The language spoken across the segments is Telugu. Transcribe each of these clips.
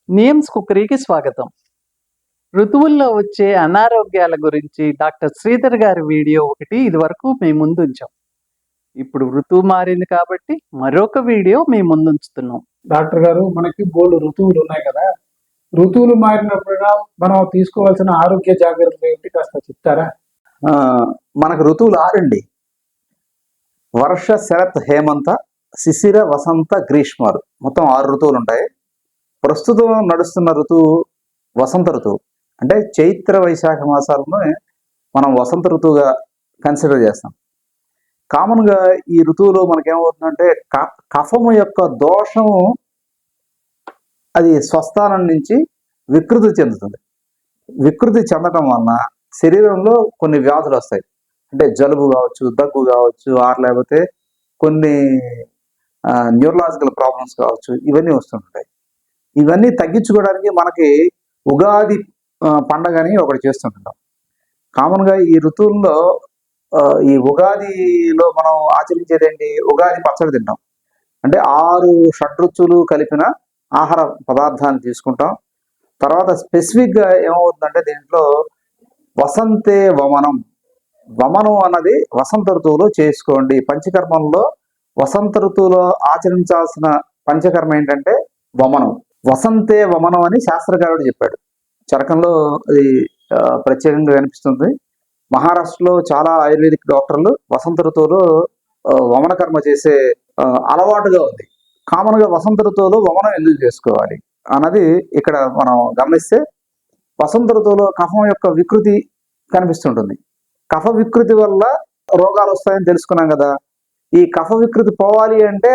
నియమ్స్ కుక్కరీకి స్వాగతం. ఋతువుల్లో వచ్చే అనారోగ్యాల గురించి డాక్టర్ శ్రీధర్ గారి వీడియో ఒకటి ఇదివరకు మీ ముందుంచాం. ఇప్పుడు ఋతువు మారింది కాబట్టి మరొక వీడియో మీ ముందుంచుతున్నాం. డాక్టర్ గారు, మనకి బోల్డు ఋతువులు ఉన్నాయి కదా, ఋతువులు మారినప్పుడు మనం తీసుకోవాల్సిన ఆరోగ్య జాగ్రత్తలు ఏంటి కాస్త చెప్తారా? మనకు ఋతువులు ఆరండి. వర్ష, శరత్, హేమంత, శిశిర, వసంత, గ్రీష్మాలు, మొత్తం 6 ఋతువులు ఉంటాయి. ప్రస్తుతం నడుస్తున్న ఋతువు వసంత ఋతువు. అంటే చైత్ర వైశాఖ మాసాలను మనం వసంత ఋతువుగా కన్సిడర్ చేస్తాం. కామన్గా ఈ ఋతువులో మనకేమవుతుందంటే కఫము యొక్క దోషము అది స్వస్థానం నుంచి వికృతి చెందుతుంది. వికృతి చెందటం వలన శరీరంలో కొన్ని వ్యాధులు వస్తాయి. అంటే జలుబు కావచ్చు, దగ్గు కావచ్చు, లేకపోతే కొన్ని న్యూరలాజికల్ ప్రాబ్లమ్స్ కావచ్చు, ఇవన్నీ వస్తుంటాయి. ఇవన్నీ తగ్గించుకోవడానికి మనకి ఉగాది పండగని ఒకటి చేస్తుంటాం. కామన్గా ఈ ఋతువుల్లో ఈ ఉగాదిలో మనం ఆచరించేది ఏంటి? ఉగాది పచ్చడి తింటాం. అంటే 6 షడ్రుచులు కలిపిన ఆహార పదార్థాన్ని తీసుకుంటాం. తర్వాత స్పెసిఫిక్గా ఏమవుతుందంటే దీంట్లో వసంతే వమనం. వమనం అన్నది వసంత ఋతువులో చేసుకోండి. పంచకర్మంలో వసంత ఋతువులో ఆచరించాల్సిన పంచకర్మ ఏంటంటే వమనం. వసంతే వమనం అని శాస్త్రకారుడు చెప్పాడు. చరకంలో అది ప్రత్యేకంగా కనిపిస్తుంది. మహారాష్ట్రలో చాలా ఆయుర్వేదిక్ డాక్టర్లు వసంత ఋతువులో వమన కర్మ చేసే అలవాటుగా ఉంది. కామన్గా వసంత ఋతువులో వమనం ఎందుకు చేసుకోవాలి అన్నది ఇక్కడ మనం గమనిస్తే, వసంత ఋతువులో కఫం యొక్క వికృతి కనిపిస్తుంటుంది. కఫ వికృతి వల్ల రోగాలు వస్తాయని తెలుసుకున్నాం కదా. ఈ కఫ వికృతి పోవాలి అంటే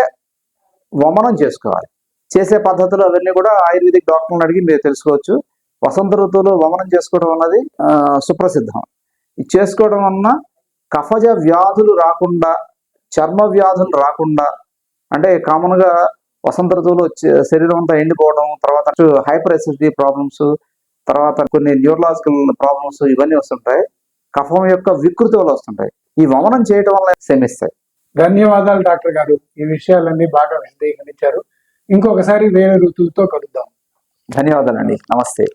వమనం చేసుకోవాలి. చేసే పద్ధతులు అవన్నీ కూడా ఆయుర్వేదిక్ డాక్టర్ని అడిగి మీరు తెలుసుకోవచ్చు. వసంత ఋతువులో వమనం చేసుకోవడం అన్నది సుప్రసిద్ధం. ఇది చేసుకోవడం వలన కఫజ వ్యాధులు రాకుండా, చర్మ వ్యాధులు రాకుండా, అంటే కామన్గా వసంత ఋతువులో శరీరం అంతా ఎండిపోవడం, తర్వాత హైపర్ ఎసిడిటీ ప్రాబ్లమ్స్, తర్వాత కొన్ని న్యూరలాజికల్ ప్రాబ్లమ్స్ ఇవన్నీ వస్తుంటాయి. కఫం యొక్క వికృతి వల్ల వస్తుంటాయి. ఈ వమనం చేయడం వల్ల శమిస్తాయి. ధన్యవాదాలు డాక్టర్ గారు, ఈ విషయాలన్నీ బాగా విశదీకరించారు. ఇంకొకసారి వేరే ఋతువుతో కలుద్దాం. ధన్యవాదాలండి. నమస్తే.